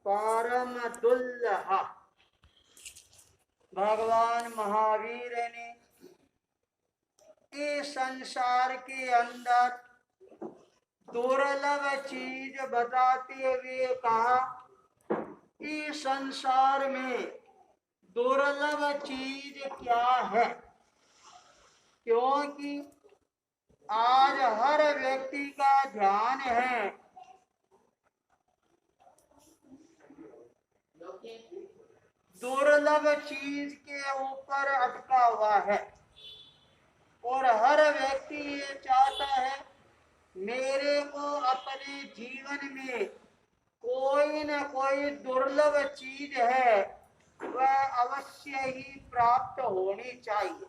परम दुर्लभ। भगवान महावीर ने इस संसार के अंदर दुर्लभ चीज बताते हुए कहा कि संसार में दुर्लभ चीज क्या है। क्योंकि आज हर व्यक्ति का ध्यान है दुर्लभ चीज के ऊपर अटका हुआ है और हर व्यक्ति ये चाहता है मेरे को अपने जीवन में कोई न कोई दुर्लभ चीज है वह अवश्य ही प्राप्त होनी चाहिए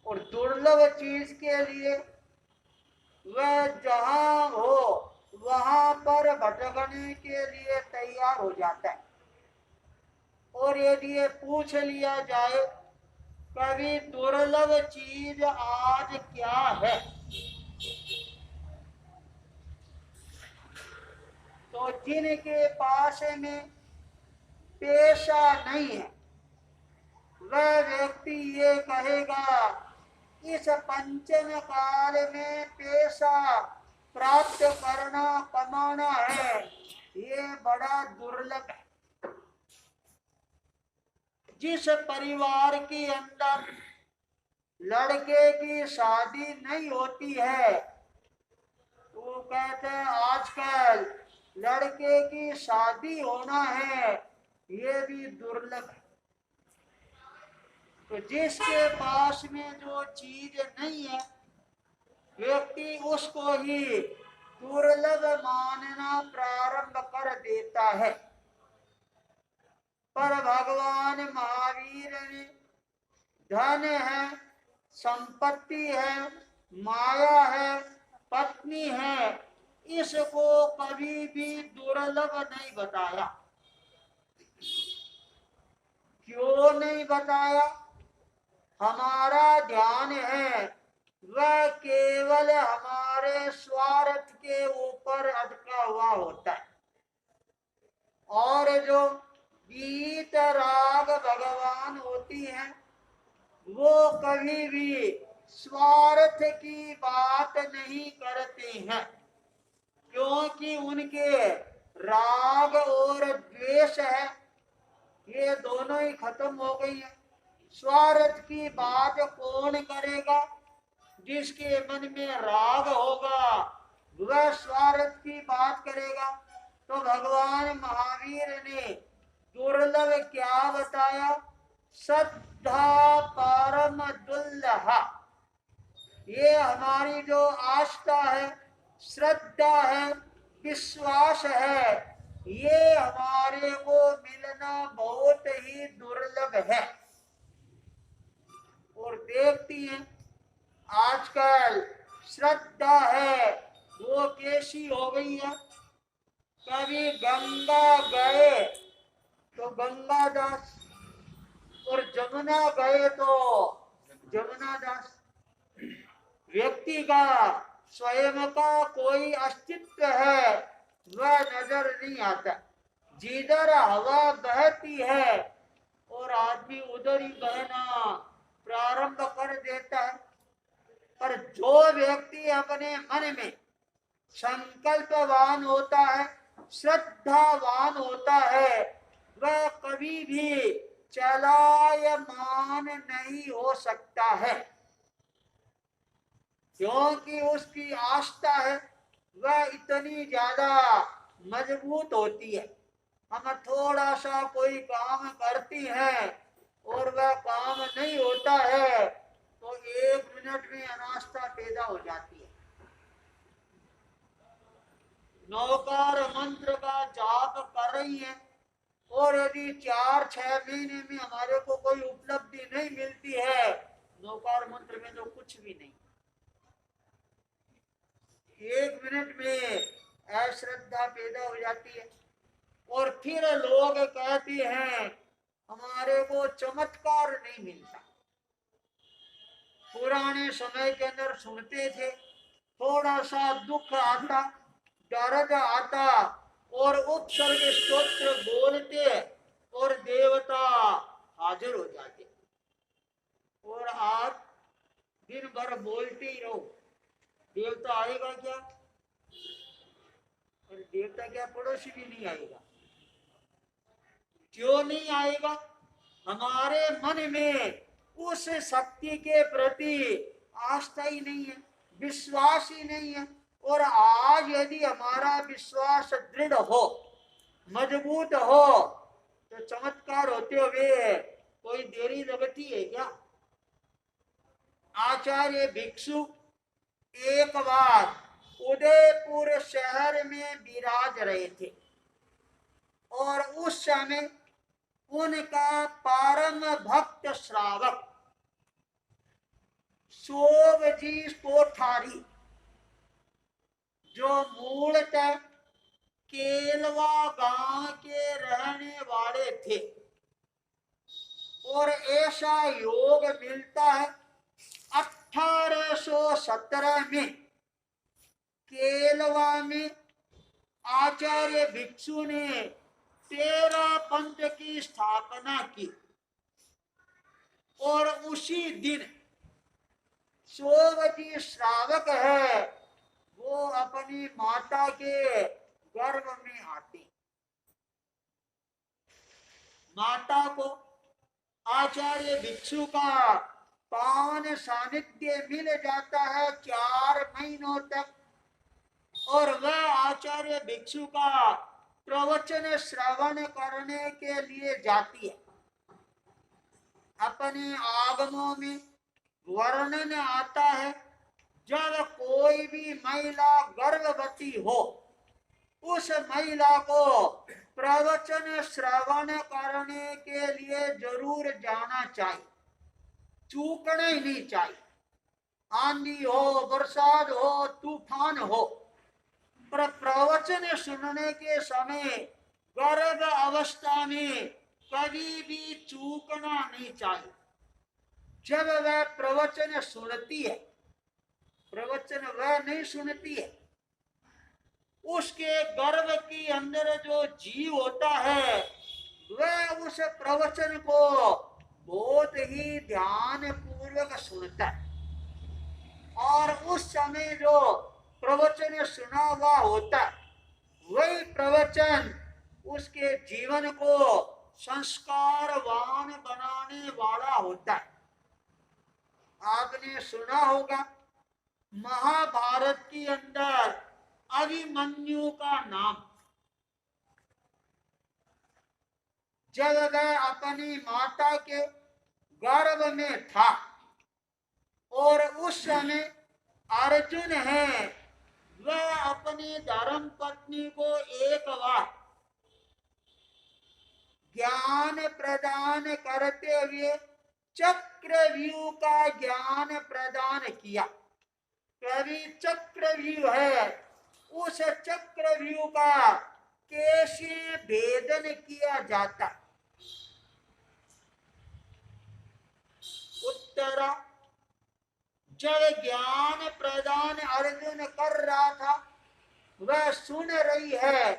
और दुर्लभ चीज के लिए वह जहां हो वहां पर भटकने के लिए तैयार हो जाता है। और यदि ये पूछ लिया जाए कभी दुर्लभ चीज आज क्या है तो जिनके पास में पेशा नहीं है वह व्यक्ति ये कहेगा इस पंचम काल में पेशा प्राप्त करना कमाना है ये बड़ा दुर्लभ है। जिस परिवार के अंदर लड़के की शादी नहीं होती है तो कहते हैं आजकल लड़के की शादी होना है ये भी दुर्लभ है। तो जिसके पास में जो चीज नहीं है व्यक्ति उसको ही दुर्लभ मानना प्रारंभ कर देता है। पर भगवान महावीर ने धन है संपत्ति है माया है पत्नी है इसको कभी भी दुर्लभ नहीं बताया। क्यों नहीं बताया? हमारा ध्यान है वह केवल हमारे स्वार्थ के ऊपर अटका हुआ होता है और जो गीत राग भगवान होती हैं वो कभी भी स्वार्थ की बात नहीं करते हैं क्योंकि उनके राग और द्वेष है ये दोनों ही खत्म हो गई है। स्वार्थ की बात कौन करेगा? जिसके मन में राग होगा वह स्वार्थ की बात करेगा। तो भगवान महावीर ने दुर्लभ क्या बताया? श्रद्धा परम दुर्लभ। ये हमारी जो आस्था है श्रद्धा है विश्वास है ये हमारे को मिलना बहुत ही दुर्लभ है। और देखती हैं आजकल श्रद्धा है वो कैसी हो गई है। कभी गंगा गए तो गंगा दास और जमुना गए तो जमुना दास। व्यक्ति का स्वयं का कोई अस्तित्व है वह नजर नहीं आता। जिधर हवा बहती है और आदमी उधर ही बहना प्रारंभ कर देता है। पर जो व्यक्ति अपने मन में संकल्पवान होता है श्रद्धावान होता है वह कभी भी चलायमान नहीं हो सकता है क्योंकि उसकी आस्था है वह इतनी ज्यादा मजबूत होती है। हम थोड़ा सा कोई काम करती हैं और वह काम नहीं होता है तो 1 मिनट में अनास्था पैदा हो जाती है। नौकार मंत्र का जाप कर रही है और यदि 4-6 महीने में हमारे को कोई उपलब्धि नहीं मिलती है नौकार मंत्र में तो कुछ भी नहीं। 1 मिनट में अश्रद्धा पैदा हो जाती है और फिर लोग कहते हैं हमारे को चमत्कार नहीं मिलता। पुराने समय के अंदर सुनते थे थोड़ा सा दुख आता दर्द आता और उपसर्ग स्तोत्र बोलते और देवता हाजिर हो जाते। और आप दिन भर बोलते ही रहो, देवता आएगा क्या? और देवता क्या पड़ोसी भी नहीं आएगा। क्यों नहीं आएगा? हमारे मन में उस शक्ति के प्रति आस्था ही नहीं है, विश्वास ही नहीं है। और आज यदि हमारा विश्वास दृढ़ हो, मजबूत हो, तो चमत्कार होते हुए कोई देरी लगती है क्या? आचार्य भिक्षु एक बार उदयपुर शहर में विराज रहे थे और उस समय उनका परम भक्त श्रावक सोबजी कोठारी, जो मूलतः केलवा गांव के रहने वाले थे, और ऐसा योग मिलता है 1817 में केलवा में आचार्य भिक्षु ने 13 पंथ की स्थापना की। और उसी दिन सोबजी श्रावक है, वो अपनी माता के गर्भ में आते। माता को आचार्य भिक्षु का पावन सानिध्य मिल जाता है 4 महीनों तक। और वह आचार्य भिक्षु का प्रवचन श्रवण करने के लिए जाती है। अपने आगमों में वर्णन आता है, जब कोई भी महिला गर्भवती हो, उस महिला को प्रवचन श्रवण करने के लिए जरूर जाना चाहिए, चूकना ही नहीं चाहिए। आंधी हो, बरसात हो, तूफान हो, पर प्रवचन सुनने के समय गर्भ अवस्था में कभी भी चूकना नहीं चाहिए। जब वह प्रवचन सुनती है, प्रवचन वह नहीं सुनती है, उसके गर्भ के अंदर जो जीव होता है, वह उस प्रवचन को बहुत ही ध्यान पूर्वक सुनता है। और उस समय जो प्रवचन सुना हुआ होता है, वही प्रवचन उसके जीवन को संस्कारवान बनाने वाला होता है। आपने सुना होगा महाभारत के अंदर अभिमन्यु का नाम। जब वह अपनी माता के गर्भ में था और उस समय अर्जुन है, वह अपनी धर्म पत्नी को एक बार ज्ञान प्रदान करते हुए चक्रव्यूह का ज्ञान प्रदान किया। कभी चक्रव्यूह है, उस चक्रव्यूह का कैसे भेदन किया जाता। उत्तरा जब ज्ञान प्रदान अर्जुन कर रहा था, वह सुन रही है।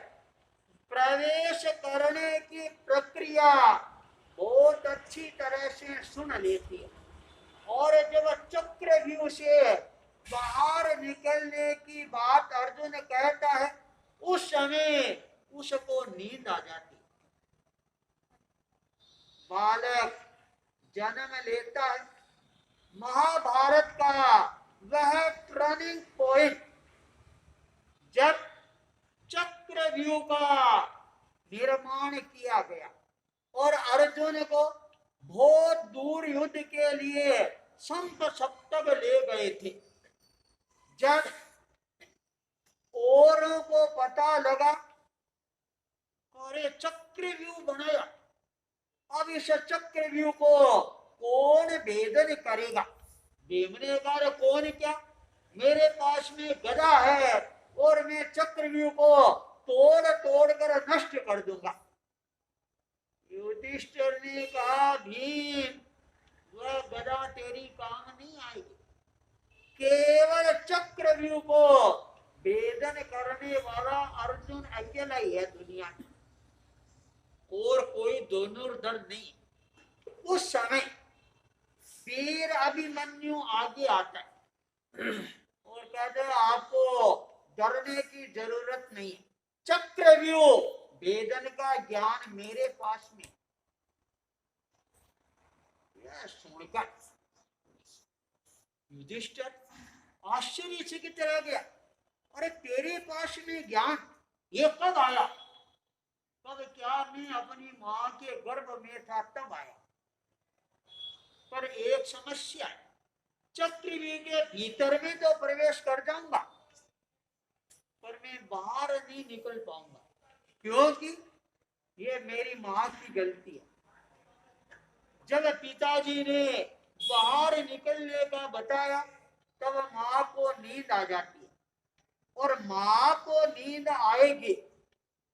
प्रवेश करने की प्रक्रिया बहुत अच्छी तरह से सुन लेती है। और जब चक्रव्यूह से बाहर निकलने की बात अर्जुन कहता है, उस समय उसको नींद आ जाती। बालक जन्म लेता है। महाभारत का वह टर्निंग पॉइंट, जब चक्रव्यूह का निर्माण किया गया और अर्जुन को बहुत दूर युद्ध के लिए संप सप्तक ले गए थे। जब औरों को पता लगा, अरे चक्रव्यूह बनाया, अब इस चक्रव्यूह को कौन भेदन करेगा? भीम ने कहा, कौन क्या, मेरे पास में गदा है और मैं चक्रव्यूह को तोड़ तोड़ कर नष्ट कर दूंगा। युधिष्ठिर ने कहा, भीम वह गदा तेरी काम नहीं आएगी। केवल चक्रव्यूह को वेदन करने वाला अर्जुन अकेला ही है दुनिया में, और कोई धनुर्धर नहीं। उस समय वीर अभिमन्यु आगे आता है और कहते हैं आपको डरने की जरूरत नहीं, चक्रव्यूह वेदन का ज्ञान मेरे पास में। यह सुनकर युधिष्ठिर आश्चर्यचकित रह गया। अरे तेरे पास में ज्ञान ये कब आया? कब? क्या मैं अपनी मां के गर्भ में था तब आया। पर एक समस्या है, चक्रव्यूह के भीतर में तो प्रवेश कर जाऊंगा, पर मैं बाहर नहीं निकल पाऊंगा, क्योंकि ये मेरी मां की गलती है। जब पिताजी ने बाहर निकलने का बताया तब मां को नींद आ जाती है, और मां को नींद आएगी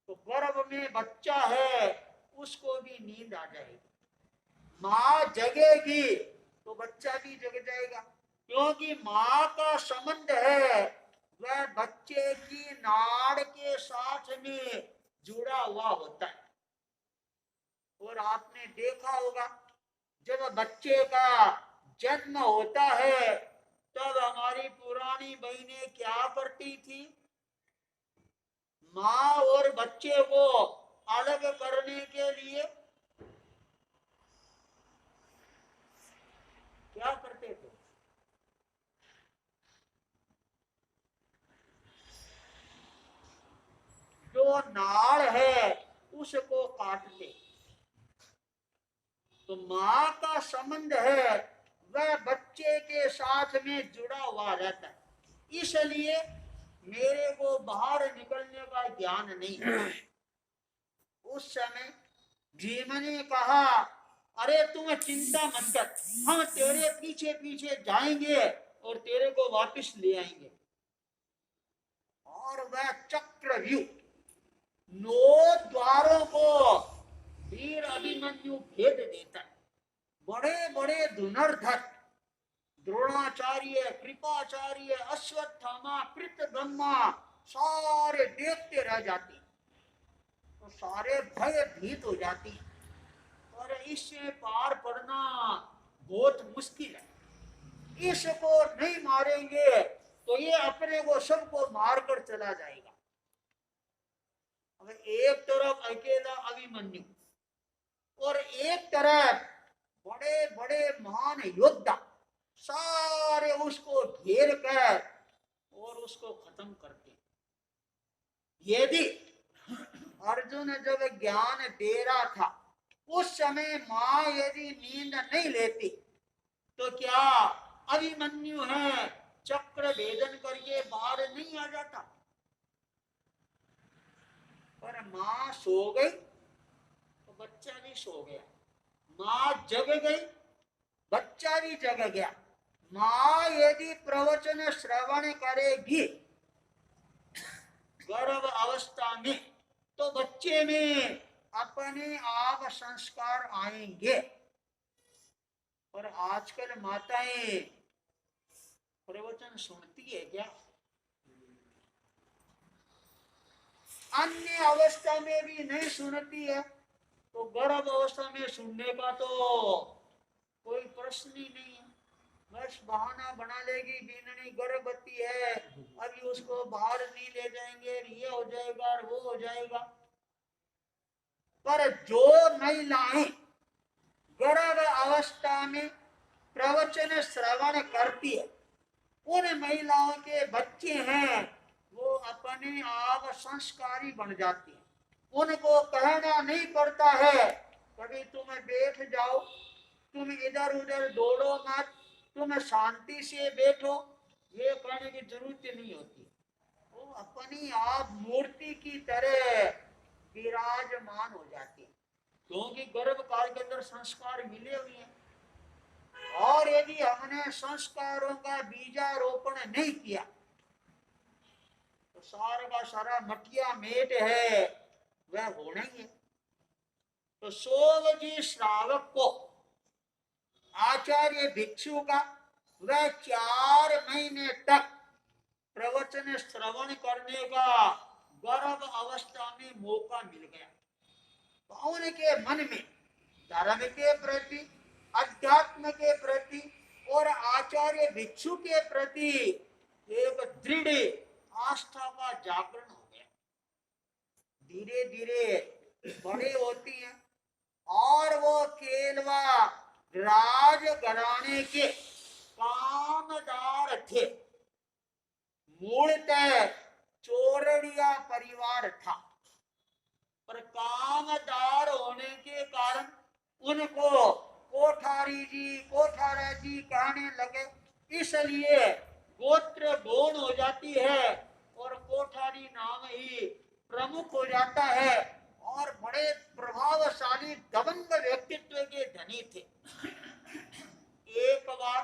तो गर्भ में बच्चा है उसको भी नींद आ जाएगी। मां जगेगी तो बच्चा भी जग जाएगा, क्योंकि मां का संबंध है वह बच्चे की नाड़ के साथ में जुड़ा हुआ होता है। और आपने देखा होगा जब बच्चे का जन्म होता है तब हमारी पुरानी बहनें क्या करती थी? माँ और बच्चे को अलग करने के लिए क्या करते थे? जो नाड़ है उसको काटते। तो माँ का संबंध है वह बच्चे के साथ में जुड़ा हुआ रहता है, इसलिए मेरे को बाहर निकलने का ज्ञान नहीं है। उस समय भीम ने कहा, अरे तुम चिंता मत कर, हम तेरे पीछे पीछे जाएंगे और तेरे को वापस ले आएंगे। और वह चक्रव्यूह 9 द्वारों को वीर अभिमन्यु भेद देता है। बड़े बड़े धनुर्धर द्रोणाचार्य, कृपाचार्य, अश्वत्थामा, कृतवर्मा सारे देखते रह जाते, तो सारे भयभीत हो जाती, और इससे पार पड़ना बहुत मुश्किल है। इसको नहीं मारेंगे तो ये अपने को सबको मारकर चला जाएगा। अब एक तरफ अकेला अभिमन्यु और एक तरफ बड़े बड़े महान योद्धा सारे उसको घेर कर और उसको खत्म करते। यदि अर्जुन जब ज्ञान दे रहा था उस समय मां यदि नींद नहीं लेती तो क्या अभिमन्यु है चक्र भेदन करके बाहर नहीं आ जाता? पर मां सो गई तो बच्चा भी सो गया, मां जग गई बच्चा भी जग गया। मां यदि प्रवचन श्रवण करेगी गर्भ अवस्था में तो बच्चे में अपने आप संस्कार आएंगे। और आजकल माताएं प्रवचन सुनती है क्या? अन्य अवस्था में भी नहीं सुनती है, तो गर्भ अवस्था में सुनने का तो कोई प्रश्न ही नहीं है। बस बहाना बना लेगी, बीननी गर्भवती है, अभी उसको बाहर नहीं ले जाएंगे, ये हो जाएगा वो हो जाएगा। पर जो महिलाएं गर्भ अवस्था में प्रवचन श्रवण करती है उन महिलाओं के बच्चे हैं वो अपने आप संस्कारी बन जाती है। उनको कहना नहीं पड़ता है कभी तुम बैठ जाओ, तुम इधर उधर दौड़ो मत, तुम शांति से बैठो, ये कहने की जरूरत नहीं होती। वो अपनी आप मूर्ति की तरह विराजमान हो जाती है, क्योंकि गर्भ काल के अंदर संस्कार मिले हुए हैं। और यदि हमने संस्कारों का बीजारोपण नहीं किया तो सारा का सारा मटिया मेट है वह होना ही है। तो 16 जी श्रावक को आचार्य भिक्षु का वह 4 महीने तक प्रवचन श्रवण करने का गर्भ अवस्था में मौका मिल गया, तो उनके मन में धर्म के प्रति, अध्यात्म के प्रति और आचार्य भिक्षु के प्रति एक दृढ़ आस्था का जागरण हो गया। धीरे धीरे बड़े होती हैं और वो केलवा राज घराने के कामदार थे। मूलतः चोरड़िया परिवार था, पर कामदार होने के कारण उनको कोठारी जी कहने लगे, इसलिए गोत्र गौण हो जाती है और कोठारी नाम ही प्रमुख हो जाता है, और बड़े प्रभावशाली दबंग व्यक्तित्व के धनी थे। एक बार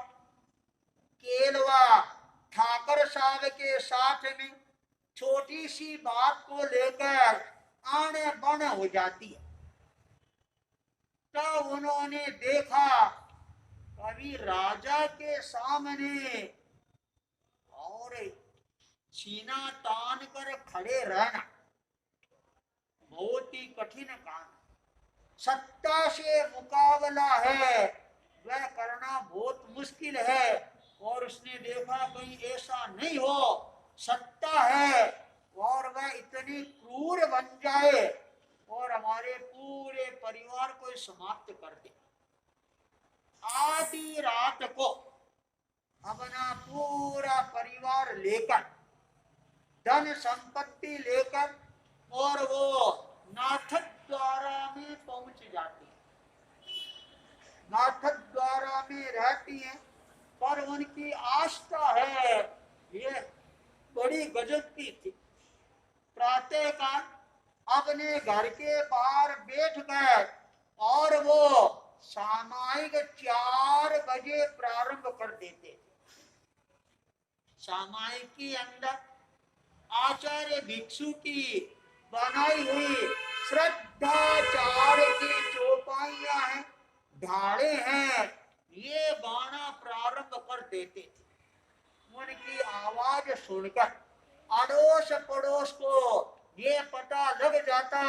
केलवा ठाकर साहब के साथ में छोटी सी बात को लेकर आने बन हो जाती है, तो उन्होंने देखा कभी राजा के सामने और सीना तान कर खड़े रहना बहुत ही कठिन काम, सत्ता से मुकाबला है वह करना बहुत मुश्किल है। और उसने देखा कहीं ऐसा नहीं हो, सत्ता है और वह इतनी क्रूर बन जाए और हमारे पूरे परिवार को समाप्त कर दे। आधी रात को अपना पूरा परिवार लेकर, धन संपत्ति लेकर, और वो नाथद्वारा में पहुंच जाती है। नाथद्वारा में रहती हैं, पर उनकी आस्था है ये बड़ी गजब की थी। प्रातः काल अपने घर के बाहर बैठ गए और वो सामायिक 4 बजे प्रारंभ कर देते थे। सामायिक के अंदर आचार्य भिक्षु की बनाई हुई श्रद्धाचार्य की चौपाइयां हैं, ढाले हैं, ये गाना प्रारंभ कर देते थे। उनकी आवाज सुनकर अड़ोस पड़ोस को ये पता लग जाता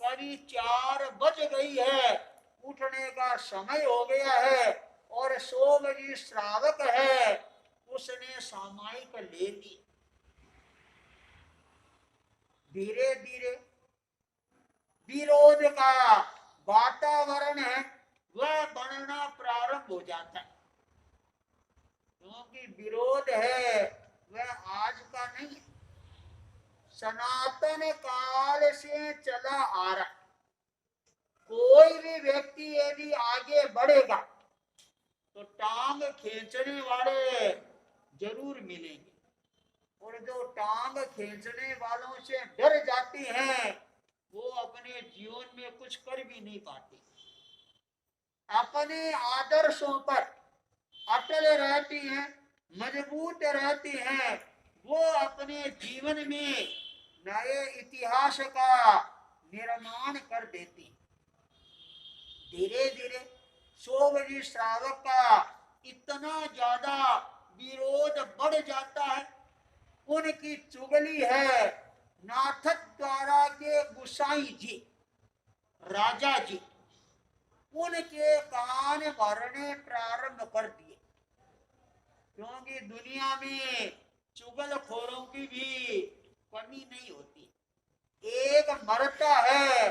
कभी 4 बज गई है, उठने का समय हो गया है और 100 बजे श्रावक है, उसने सामायिक ले ली। धीरे धीरे विरोध का वातावरण है वह बनना प्रारंभ हो जाता है, क्योंकि विरोध है वह आज का नहीं है, सनातन काल से चला आ रहा। कोई भी व्यक्ति यदि आगे बढ़ेगा तो टांग खींचने वाले जरूर मिलेंगे, और जो टांग खींचने वालों से डर जाती हैं वो अपने जीवन में कुछ कर भी नहीं पाते। अपने आदर्शों पर अटल रहती हैं, मजबूत रहती हैं, वो अपने जीवन में नए इतिहास का निर्माण कर देती हैं। धीरे धीरे 100 बजे श्रावक का इतना ज्यादा विरोध बढ़ जाता है। उनकी चुगली है नाथद्वारा के गुसाई जी, राजा जी, उनके कान भरने प्रारंभ कर दिए, क्योंकि दुनिया में चुगलखोरों की भी कमी नहीं होती। एक मरता है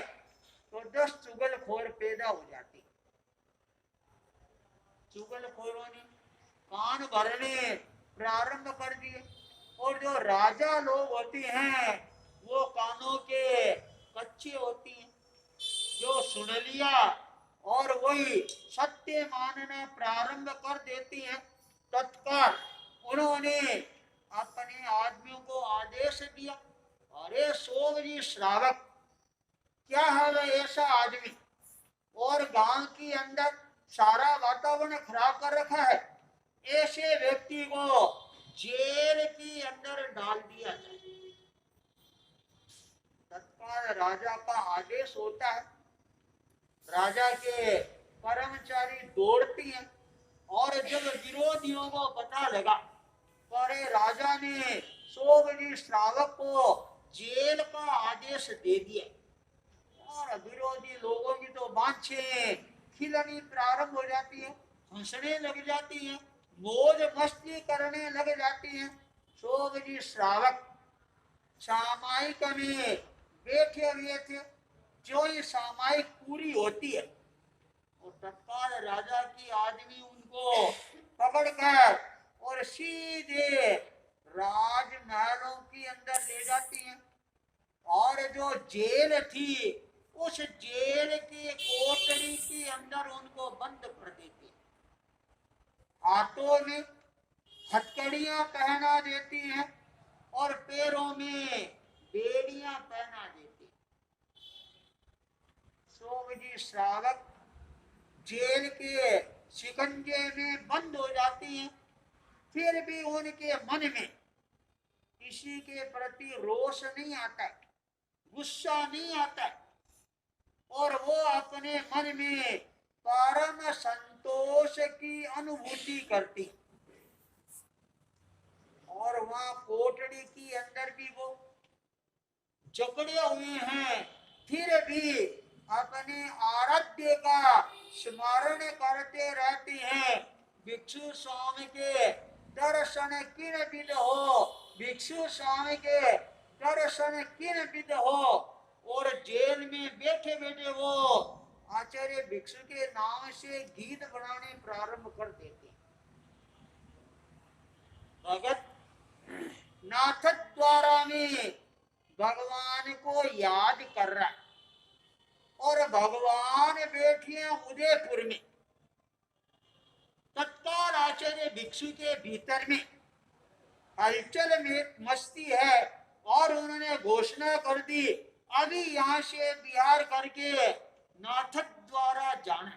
तो 10 चुगलखोर पैदा हो जाते। चुगलखोरों ने कान भरने प्रारंभ कर दिए, और जो राजा लोग होते हैं वो कानों के कच्चे होती हैं, जो सुन लिया और वही सत्य मानना प्रारंभ कर देती हैं। तत्काल उन्होंने अपने आदमियों को आदेश दिया, अरे 100 बजे श्रावक क्या है वह ऐसा आदमी और गांव के अंदर सारा वातावरण खराब कर रखा है, ऐसे व्यक्ति को जेल के अंदर डाल दिया जाए। तत्काल राजा का आदेश होता है, राजा के कर्मचारी दौड़ती हैं, और जब विरोधियों को पता लगा अरे राजा ने शोभ जी श्रावक को जेल का आदेश दे दिया और विरोधी लोगों की तो बांछें खिलनी प्रारंभ हो जाती है, हंसने लग जाती है, मौज मस्ती करने लग जाती है। शोभ जी श्रावक सामायिक में बैठे हुए थे। जो ये सामायिक पूरी होती है और तत्काल राजा की आदमी उनको पकड़कर और सीधे राजमहलों के अंदर ले जाती हैं और जो जेल थी उस जेल की कोठरी के अंदर उनको बंद कर देती है। हाथों में हथकड़ियां पहना देती हैं और पैरों में बेड़ियां पहना देती हैं। शोभ जी श्रावक जेल के शिकंजे में बंद हो जाती हैं, फिर भी उनके मन में किसी के प्रति रोष नहीं आता, गुस्सा नहीं आता और वो अपने मन में परम संतोष की अनुभूति करती। और वहां कोठड़ी के अंदर भी वो जकड़े हुए हैं, फिर भी अपने आराध्य का स्मरण करते रहते हैं। भिक्षु स्वामी के दर्शन किन विद हो, भिक्षु स्वामी के दर्शन किन विद हो। और जेल में बैठे बैठे वो आचार्य भिक्षु के नाम से गीत बनाने प्रारंभ कर देते। भगत नाथ द्वारा में भगवान को याद कर रहा है और भगवान बैठे उदयपुर में। तत्काल आचार्य भिक्षु के भीतर में हलचल में मस्ती है और उन्होंने घोषणा कर दी, अभी यहां से बिहार करके नाथ द्वारा जाना।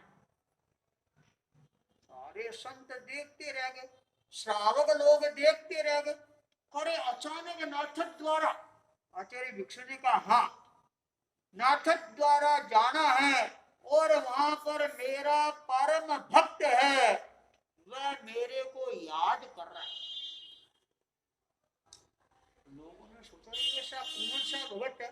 सारे संत देखते रह गए, श्रावक लोग देखते रह गए। अरे अचानक नाथ द्वारा, आचार्य भिक्षु ने कहा हाँ नाथ द्वारा जाना है और वहां पर मेरा परम भक्त है, वह मेरे को याद कर रहा है। लोगों ने सोचा ऐसा कौन सा भगत है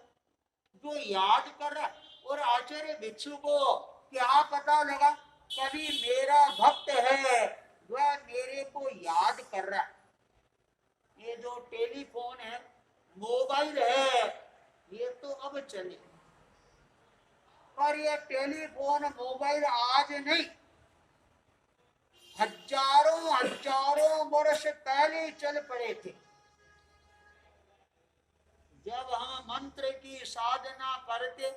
जो याद कर रहा है। और आचार्य भिक्षु को क्या पता लगा कभी मेरा भक्त है वह मेरे को याद कर रहा है। ये जो टेलीफोन है, मोबाइल है, ये तो अब चले, पर ये टेलीफोन मोबाइल आज नहीं, हजारों हजारों वर्ष पहले चल पड़े थे। जब हम मंत्र की साधना करते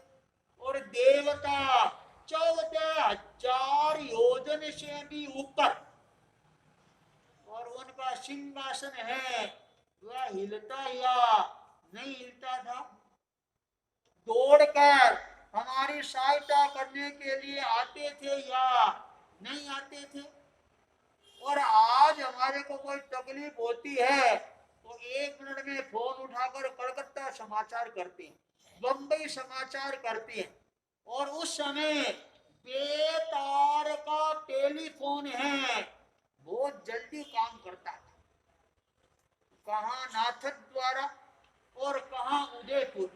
और देवता 14,000 योजन से भी ऊपर और उनका सिंहासन है, वह हिलता या नहीं हिलता था। दौड़कर हमारी सहायता करने के लिए आते थे या नहीं आते थे। और आज हमारे को कोई तकलीफ होती है तो 1 मिनट में फोन उठाकर कलकत्ता समाचार करते हैं, बंबई समाचार करते हैं। और उस समय बेतार का टेलीफोन है, बहुत जल्दी काम करता था। कहाँ नाथ द्वारा और कहाँ उदयपुर।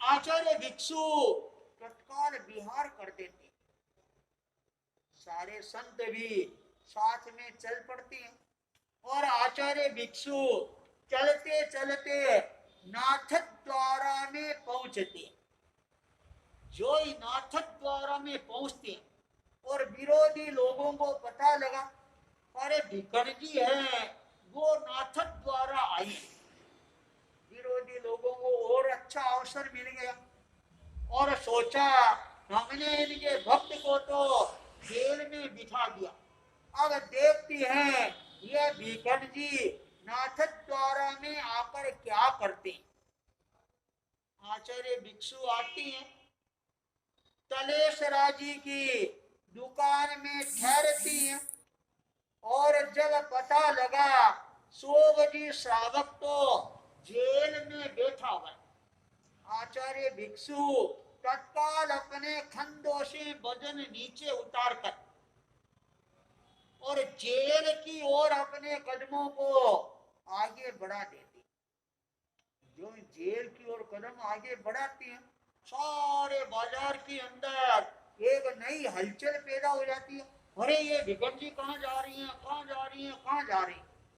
आचार्य भिक्षु तत्काल बिहार कर देते, सारे संत भी साथ में चल पड़ते हैं और आचार्य भिक्षु चलते चलते नाथ द्वारा में पहुंचते। जो ही नाथ द्वारा में पहुंचते और विरोधी लोगों को पता लगा अरे भिखण जी है वो नाथ द्वारा आई, विरोधी लोगों को और अच्छा अवसर मिल गया और सोचा हमने इनके भक्त को तो जेल में बिठा दिया, अब देखती हैं ये भिखण जी नाथ द्वारा में आकर क्या करते हैं। आचार्य भिक्षु आती हैं, तलेसरा जी की दुकान में ठहरती हैं और जब पता लगा शोभ जी श्रावक तो जेल में बैठा हुआ है, आचार्य भिक्षु तत्काल अपने खंडों से वजन नीचे उतारकर और जेल की ओर अपने कदमों को आगे बढ़ा देती। जो जेल की ओर कदम आगे बढ़ाती है, सारे बाजार के अंदर एक नई हलचल पैदा हो जाती है। अरे ये विगत जी कहाँ जा रही हैं, कहाँ जा रही हैं, कहाँ जा रही हैं।